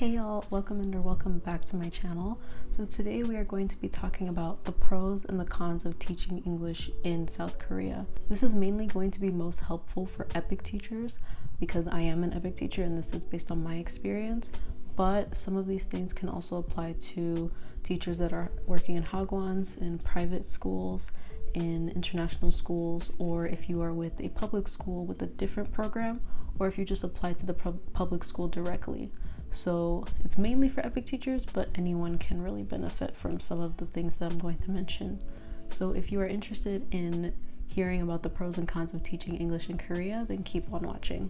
Hey y'all, welcome back to my channel. So today we are going to be talking about the pros and the cons of teaching English in South Korea. This is mainly going to be most helpful for EPIK teachers because I am an EPIK teacher and this is based on my experience, but some of these things can also apply to teachers that are working in hagwons, in private schools, in international schools, or if you are with a public school with a different program, or if you just apply to the public school directly. So it's mainly for EPIK teachers, but anyone can really benefit from some of the things that I'm going to mention. So if you are interested in hearing about the pros and cons of teaching English in Korea, then keep on watching.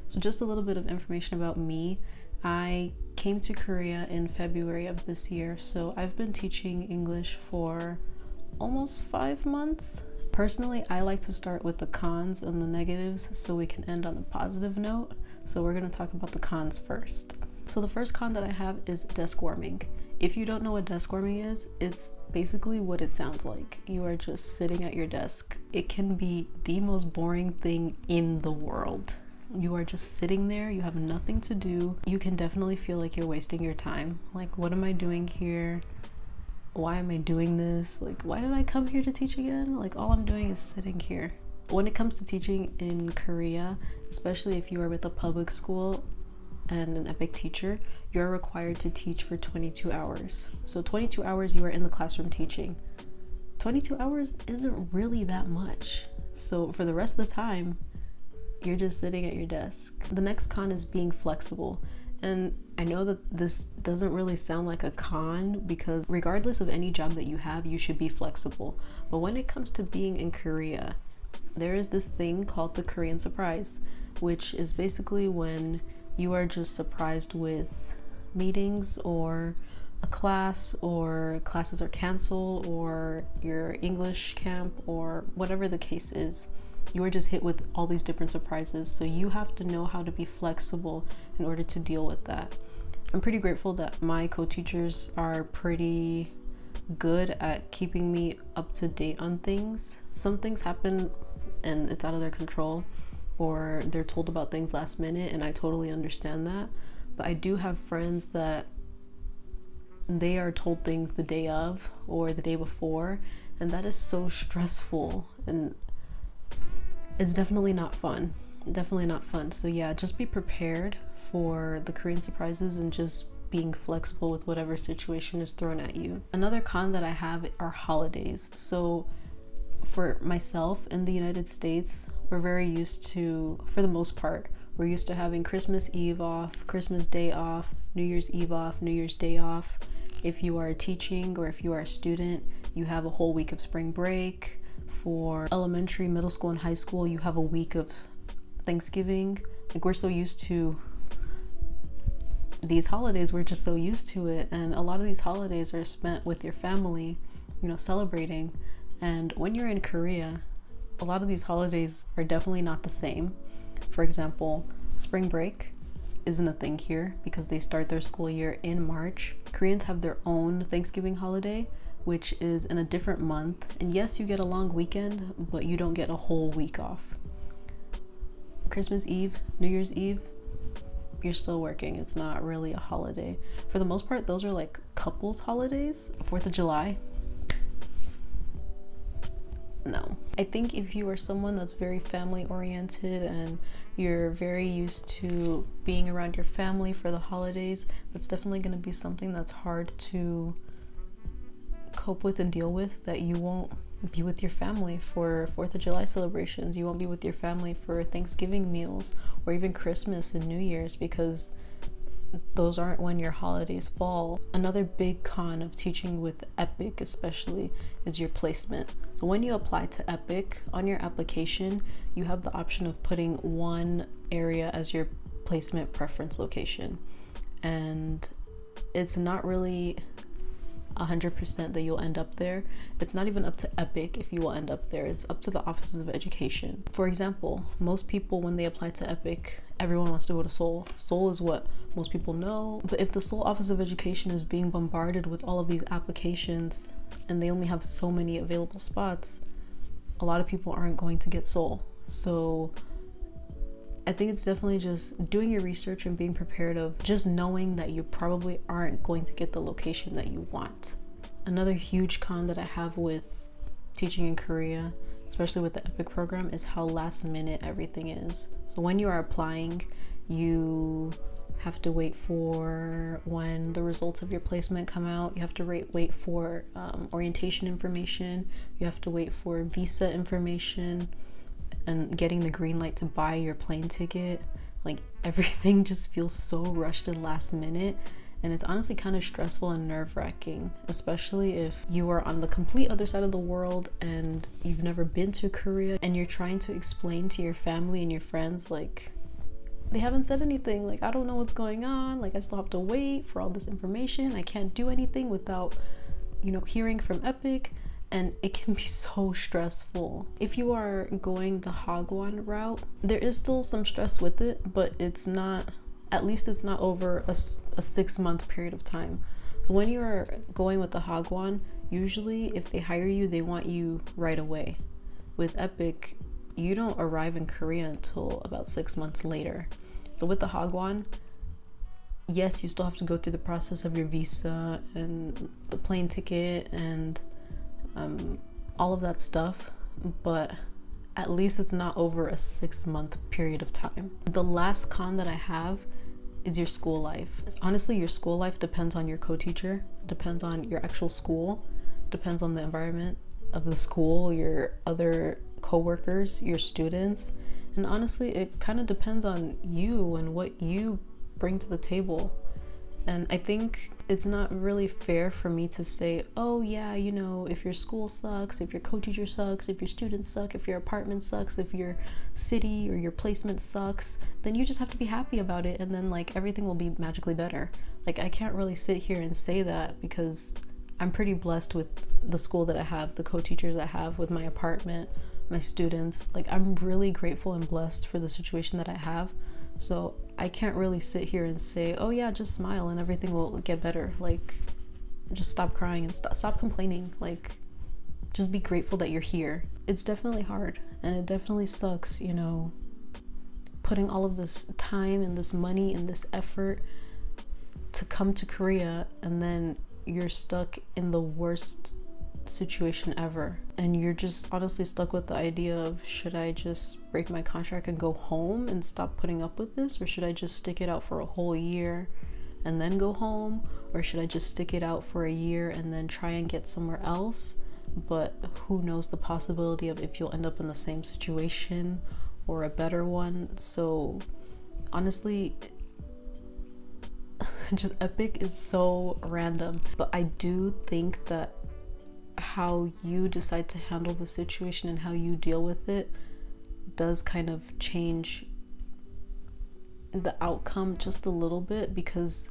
So just a little bit of information about me. I came to Korea in February of this year, so I've been teaching English for almost 5 months. Personally, I like to start with the cons and the negatives so we can end on a positive note. So we're going to talk about the cons first. So the first con that I have is desk warming. If you don't know what desk warming is, it's basically what it sounds like. You are just sitting at your desk. It can be the most boring thing in the world. You are just sitting there, you have nothing to do. You can definitely feel like you're wasting your time. Like, what am I doing here? Why am I doing this? Like, why did I come here to teach again? Like, all I'm doing is sitting here. When it comes to teaching in Korea, especially if you are with a public school and an EPIK teacher, you're required to teach for 22 hours. So 22 hours you are in the classroom teaching. 22 hours isn't really that much. So for the rest of the time, you're just sitting at your desk. The next con is being flexible. And I know that this doesn't really sound like a con because regardless of any job that you have, you should be flexible. But when it comes to being in Korea, there is this thing called the Korean surprise, which is basically when you are just surprised with meetings or a class, or classes are canceled, or your English camp, or whatever the case is. You are just hit with all these different surprises, so you have to know how to be flexible in order to deal with that. I'm pretty grateful that my co-teachers are pretty good at keeping me up to date on things. Some things happen and it's out of their control, or they're told about things last minute, and I totally understand that. But I do have friends that they are told things the day of or the day before, and that is so stressful, and it's definitely not fun. Definitely not fun. So yeah, just be prepared for the Korean surprises and just being flexible with whatever situation is thrown at you. Another con that I have are holidays. So for myself in the United States, we're very used to, for the most part, we're used to having Christmas Eve off, Christmas Day off, New Year's Eve off, New Year's Day off. If you are teaching or if you are a student, you have a whole week of spring break. For elementary, middle school, and high school, you have a week of Thanksgiving. Like, we're so used to these holidays, we're just so used to it. And a lot of these holidays are spent with your family, you know, celebrating. And when you're in Korea, a lot of these holidays are definitely not the same. For example, spring break isn't a thing here because they start their school year in March. Koreans have their own Thanksgiving holiday, which is in a different month. And yes, you get a long weekend, but you don't get a whole week off. Christmas Eve, New Year's Eve, you're still working. It's not really a holiday. For the most part, those are like couples holidays. 4th of July, no. I think if you are someone that's very family oriented and you're very used to being around your family for the holidays, that's definitely going to be something that's hard to cope with and deal with, that you won't be with your family for 4th of July celebrations. You won't be with your family for Thanksgiving meals or even Christmas and New Year's because those aren't when your holidays fall. Another big con of teaching with EPIK especially is your placement. So when you apply to EPIK, on your application, you have the option of putting one area as your placement preference location. And it's not really 100% that you'll end up there. It's not even up to EPIK if you will end up there. It's up to the offices of education. For example, most people, when they apply to EPIK, everyone wants to go to Seoul. Seoul is what most people know. But if the Seoul Office of Education is being bombarded with all of these applications and they only have so many available spots, a lot of people aren't going to get Seoul. So I think it's definitely just doing your research and being prepared of just knowing that you probably aren't going to get the location that you want. Another huge con that I have with teaching in Korea, especially with the EPIK program, is how last minute everything is. So when you are applying, you have to wait for when the results of your placement come out. You have to wait for orientation information. You have to wait for visa information and getting the green light to buy your plane ticket. Like, everything just feels so rushed and last minute. And it's honestly kind of stressful and nerve-wracking, especially if you are on the complete other side of the world and you've never been to Korea and you're trying to explain to your family and your friends, like, they haven't said anything. Like, I don't know what's going on. Like, I still have to wait for all this information. I can't do anything without, you know, hearing from EPIK. And it can be so stressful. If you are going the Hagwon route, there is still some stress with it, but it's not, at least it's not over a 6-month period of time. So when you are going with the Hagwon, usually if they hire you, they want you right away. With EPIK, you don't arrive in Korea until about 6 months later. So with the Hagwon, yes, you still have to go through the process of your visa and the plane ticket and all of that stuff, but at least it's not over a 6-month period of time. The last con that I have is your school life. Honestly, your school life depends on your co-teacher, depends on your actual school, depends on the environment of the school, your other co-workers, your students, and honestly, it kind of depends on you and what you bring to the table. And I think it's not really fair for me to say, oh yeah, you know, if your school sucks, if your co-teacher sucks, if your students suck, if your apartment sucks, if your city or your placement sucks, then you just have to be happy about it, and then like everything will be magically better. Like, I can't really sit here and say that because I'm pretty blessed with the school that I have, the co-teachers I have, with my apartment, my students. Like, I'm really grateful and blessed for the situation that I have. So I can't really sit here and say, oh yeah, just smile and everything will get better. Like, just stop crying and stop complaining. Like, just be grateful that you're here. It's definitely hard and it definitely sucks, you know, putting all of this time and this money and this effort to come to Korea, and then you're stuck in the worst situation ever, and you're just honestly stuck with the idea of, should I just break my contract and go home and stop putting up with this, or should I just stick it out for a whole year and then go home, or should I just stick it out for a year and then try and get somewhere else? But who knows the possibility of if you'll end up in the same situation or a better one. So honestly, just EPIK is so random, but I do think that how you decide to handle the situation and how you deal with it does kind of change the outcome just a little bit. Because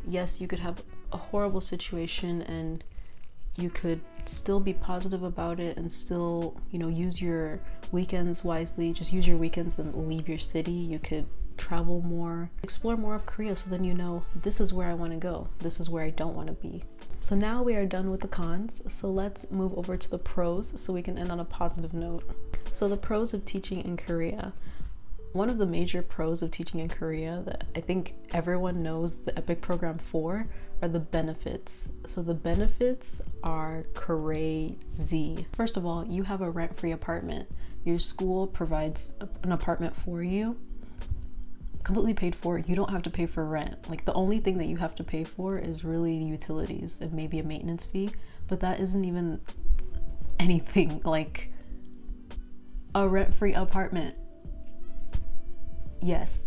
yes, you could have a horrible situation and you could still be positive about it and still, you know, use your weekends wisely. Just use your weekends and leave your city. You could travel more, explore more of Korea, so then you know, this is where I want to go, this is where I don't want to be. So now we are done with the cons, so let's move over to the pros so we can end on a positive note. So the pros of teaching in Korea. One of the major pros of teaching in Korea that I think everyone knows the EPIK program for are the benefits. So the benefits are crazy. First of all, you have a rent-free apartment. Your school provides an apartment for you, completely paid for. You don't have to pay for rent. Like, the only thing that you have to pay for is really utilities and maybe a maintenance fee, but that isn't even anything. Like, a rent-free apartment. Yes.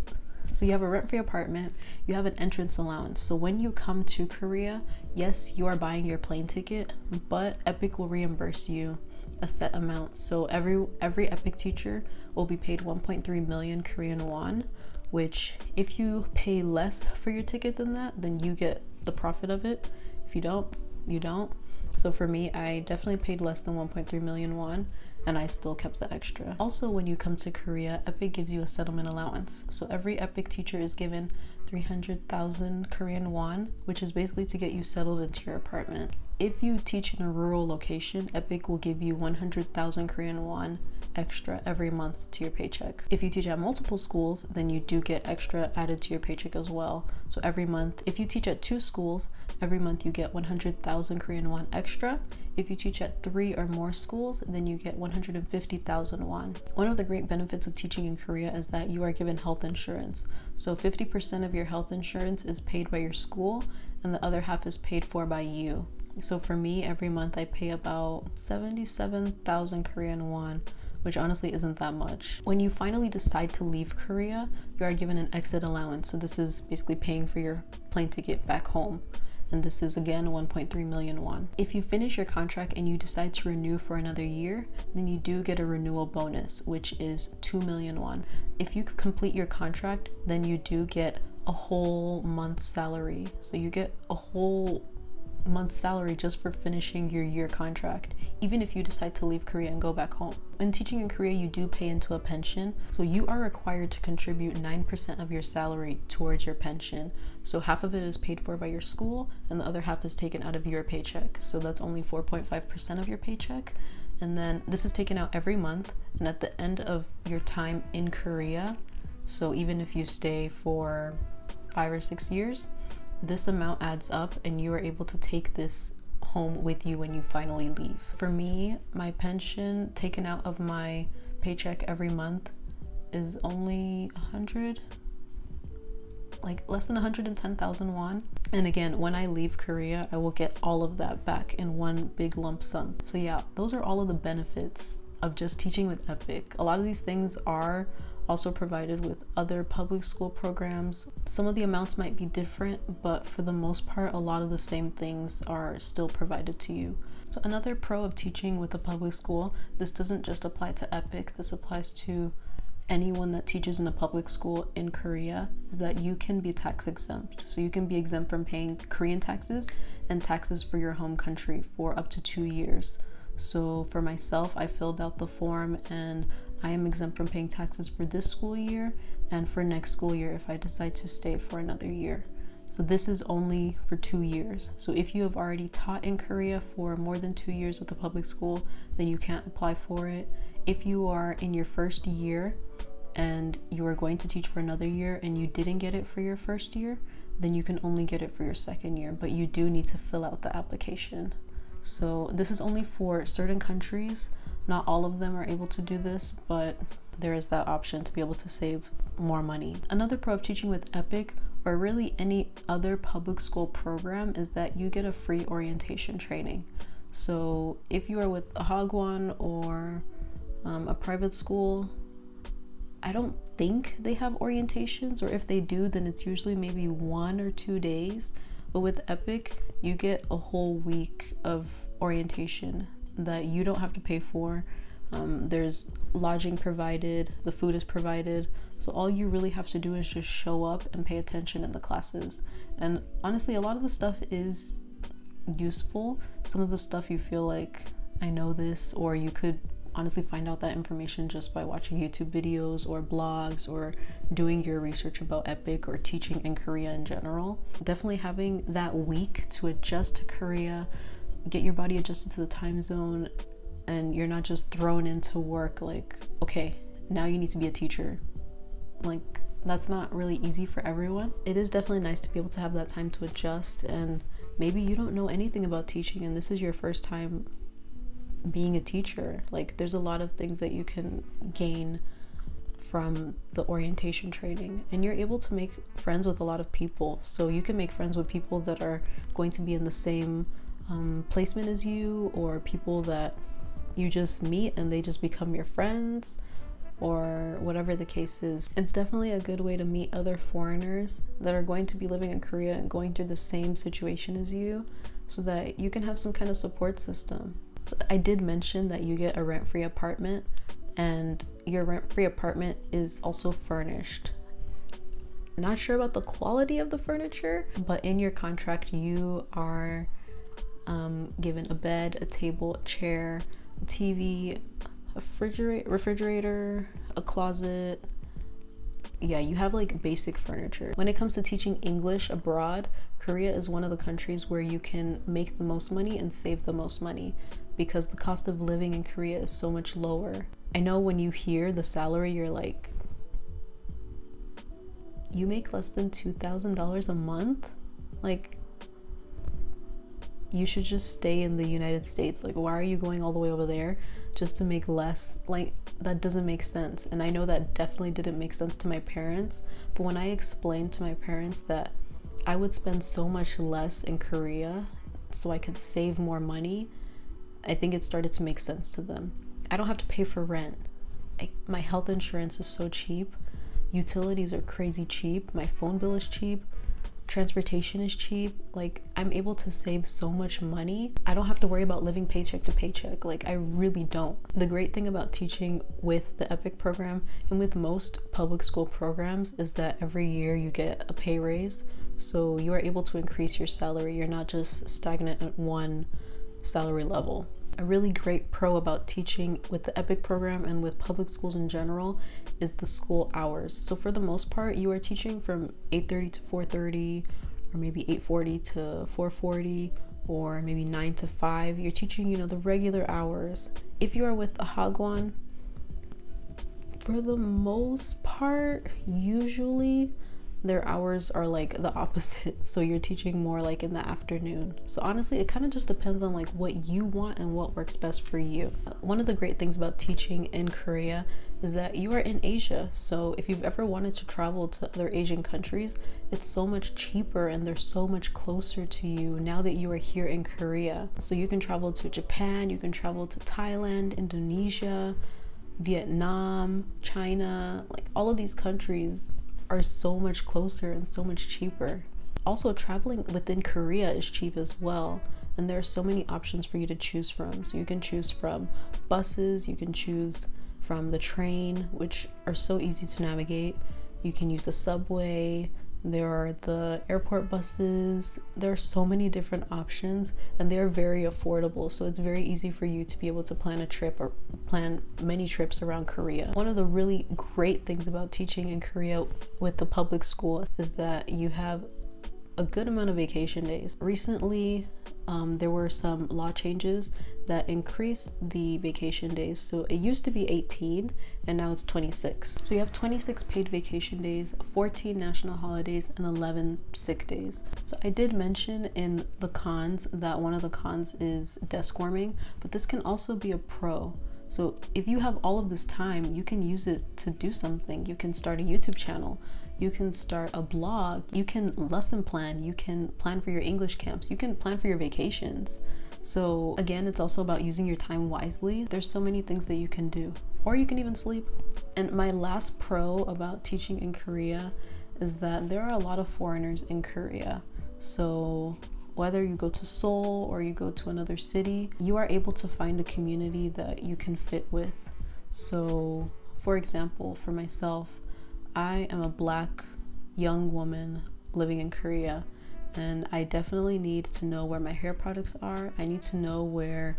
So you have a rent-free apartment, you have an entrance allowance. So when you come to Korea, yes, you are buying your plane ticket, but EPIK will reimburse you a set amount. So every EPIK teacher will be paid 1.3 million Korean won, which if you pay less for your ticket than that, then you get the profit of it. If you don't, you don't. So for me, I definitely paid less than 1.3 million won, and I still kept the extra. Also, when you come to Korea, EPIK gives you a settlement allowance. So every EPIK teacher is given 300,000 Korean won, which is basically to get you settled into your apartment. If you teach in a rural location, EPIK will give you 100,000 Korean won extra every month to your paycheck. If you teach at multiple schools, then you do get extra added to your paycheck as well. So every month, if you teach at 2 schools, every month you get 100,000 Korean won extra. If you teach at 3 or more schools, then you get 150,000 won. One of the great benefits of teaching in Korea is that you are given health insurance. So 50% of your health insurance is paid by your school, and the other half is paid for by you. So for me, every month I pay about 77,000 Korean won, which honestly isn't that much. When you finally decide to leave Korea, you are given an exit allowance. So this is basically paying for your plane ticket back home. And this is again 1.3 million won. If you finish your contract and you decide to renew for another year, then you do get a renewal bonus, which is 2 million won. If you complete your contract, then you do get a whole month's salary. So you get a whole month's salary just for finishing your year contract, even if you decide to leave Korea and go back home. When teaching in Korea, you do pay into a pension, so you are required to contribute 9% of your salary towards your pension. So half of it is paid for by your school and the other half is taken out of your paycheck. So that's only 4.5% of your paycheck. And then this is taken out every month, and at the end of your time in Korea, so even if you stay for 5 or 6 years, this amount adds up and you are able to take this home with you when you finally leave. For me, my pension taken out of my paycheck every month is only less than 110,000 won. And again, when I leave Korea, I will get all of that back in one big lump sum. So yeah, those are all of the benefits of just teaching with EPIK. A lot of these things are also provided with other public school programs. Some of the amounts might be different, but for the most part, a lot of the same things are still provided to you. So another pro of teaching with a public school, this doesn't just apply to EPIK, this applies to anyone that teaches in a public school in Korea, is that you can be tax exempt. So you can be exempt from paying Korean taxes and taxes for your home country for up to 2 years. So for myself, I filled out the form and I am exempt from paying taxes for this school year and for next school year if I decide to stay for another year. So this is only for 2 years. So if you have already taught in Korea for more than 2 years with a public school, then you can't apply for it. If you are in your first year and you are going to teach for another year and you didn't get it for your first year, then you can only get it for your second year, but you do need to fill out the application. So this is only for certain countries. Not all of them are able to do this, but there is that option to be able to save more money. Another pro of teaching with EPIK, or really any other public school program, is that you get a free orientation training. So if you are with a hagwon or a private school, I don't think they have orientations, or if they do, then it's usually maybe 1 or 2 days. But with EPIK, you get a whole week of orientation that you don't have to pay for. There's lodging provided, the food is provided. So all you really have to do is just show up and pay attention in the classes. And honestly, a lot of the stuff is useful. Some of the stuff you feel like, I know this, or you could honestly find out that information just by watching YouTube videos or blogs or doing your research about EPIK or teaching in Korea in general. Definitely having that week to adjust to Korea, get your body adjusted to the time zone, and you're not just thrown into work like, okay, now you need to be a teacher. Like, that's not really easy for everyone. It is definitely nice to be able to have that time to adjust, and maybe you don't know anything about teaching and this is your first time being a teacher. Like, there's a lot of things that you can gain from the orientation training, and you're able to make friends with a lot of people. So you can make friends with people that are going to be in the same placement as you, or people that you just meet and they just become your friends, or whatever the case is. It's definitely a good way to meet other foreigners that are going to be living in Korea and going through the same situation as you, so that you can have some kind of support system. So I did mention that you get a rent-free apartment, and your rent-free apartment is also furnished. Not sure about the quality of the furniture, but in your contract you are given a bed, a table, a chair, a TV, a refrigerator, a closet. Yeah, you have like basic furniture. When it comes to teaching English abroad, Korea is one of the countries where you can make the most money and save the most money, because the cost of living in Korea is so much lower I know when you hear the salary, you're like, you make less than $2,000 a month? Like, you should just stay in the United States. Like, why are you going all the way over there just to make less? Like, that doesn't make sense. And I know that definitely didn't make sense to my parents, but when I explained to my parents that I would spend so much less in Korea so I could save more money, I think it started to make sense to them. I don't have to pay for rent. My health insurance is so cheap. Utilities are crazy cheap. My phone bill is cheap. Transportation is cheap. Like, I'm able to save so much money. I don't have to worry about living paycheck to paycheck. Like, I really don't. The great thing about teaching with the EPIK program and with most public school programs is that every year you get a pay raise. So you are able to increase your salary. You're not just stagnant at one salary level. A really great pro about teaching with the EPIK program and with public schools in general is the school hours. So for the most part, you are teaching from 8:30 to 4:30, or maybe 8:40 to 4:40, or maybe 9 to 5. You're teaching, the regular hours. If you are with a hagwon, for the most part, usually their hours are like the opposite. So you're teaching more like in the afternoon. So honestly, it kind of just depends on like what you want and what works best for you. One of the great things about teaching in Korea is that you are in Asia. So if you've ever wanted to travel to other Asian countries, it's so much cheaper and they're so much closer to you now that you are here in Korea. So you can travel to Japan, you can travel to Thailand, Indonesia, Vietnam, China, like all of these countries are so much closer and so much cheaper. Also, traveling within Korea is cheap as well, and there are so many options for you to choose from. So you can choose from buses, you can choose from the train, which are so easy to navigate. You can use the subway, there are the airport buses. There are so many different options and they're very affordable, so it's very easy for you to be able to plan a trip or plan many trips around Korea. One of the really great things about teaching in Korea with the public school is that you have a good amount of vacation days. Recently, there were some law changes that increased the vacation days. So it used to be 18 and now it's 26. So you have 26 paid vacation days, 14 national holidays, and 11 sick days. So I did mention in the cons that one of the cons is desk warming, but this can also be a pro. So if you have all of this time, you can use it to do something. You can start a YouTube channel. You can start a blog, you can lesson plan, you can plan for your English camps, you can plan for your vacations. So again, it's also about using your time wisely. There's so many things that you can do, or you can even sleep. And my last pro about teaching in Korea is that there are a lot of foreigners in Korea. So whether you go to Seoul or you go to another city, you are able to find a community that you can fit with. So for example, for myself, I am a Black young woman living in Korea, and I definitely need to know where my hair products are. I need to know where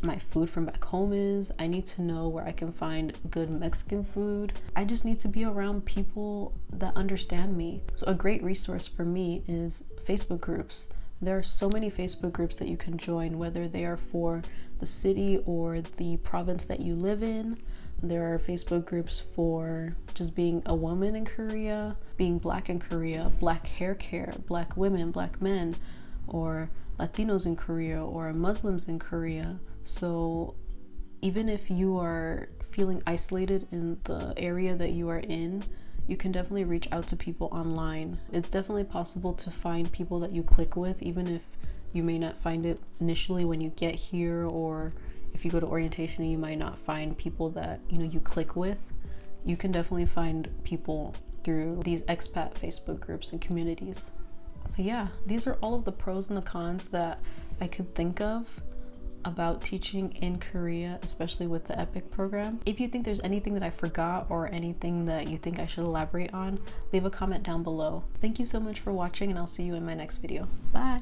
my food from back home is. I need to know where I can find good Mexican food. I just need to be around people that understand me. So a great resource for me is Facebook groups. There are so many Facebook groups that you can join, whether they are for the city or the province that you live in. There are Facebook groups for just being a woman in Korea, being Black in Korea, Black hair care, Black women, Black men, or Latinos in Korea, or Muslims in Korea. So even if you are feeling isolated in the area that you are in, you can definitely reach out to people online. It's definitely possible to find people that you click with, even if you may not find it initially when you get here, or if you go to orientation and you might not find people that you click with. You can definitely find people through these expat Facebook groups and communities. So yeah, these are all of the pros and the cons that I could think of about teaching in Korea, especially with the EPIK program. If you think there's anything that I forgot or anything that you think I should elaborate on, leave a comment down below. Thank you so much for watching, and I'll see you in my next video. Bye!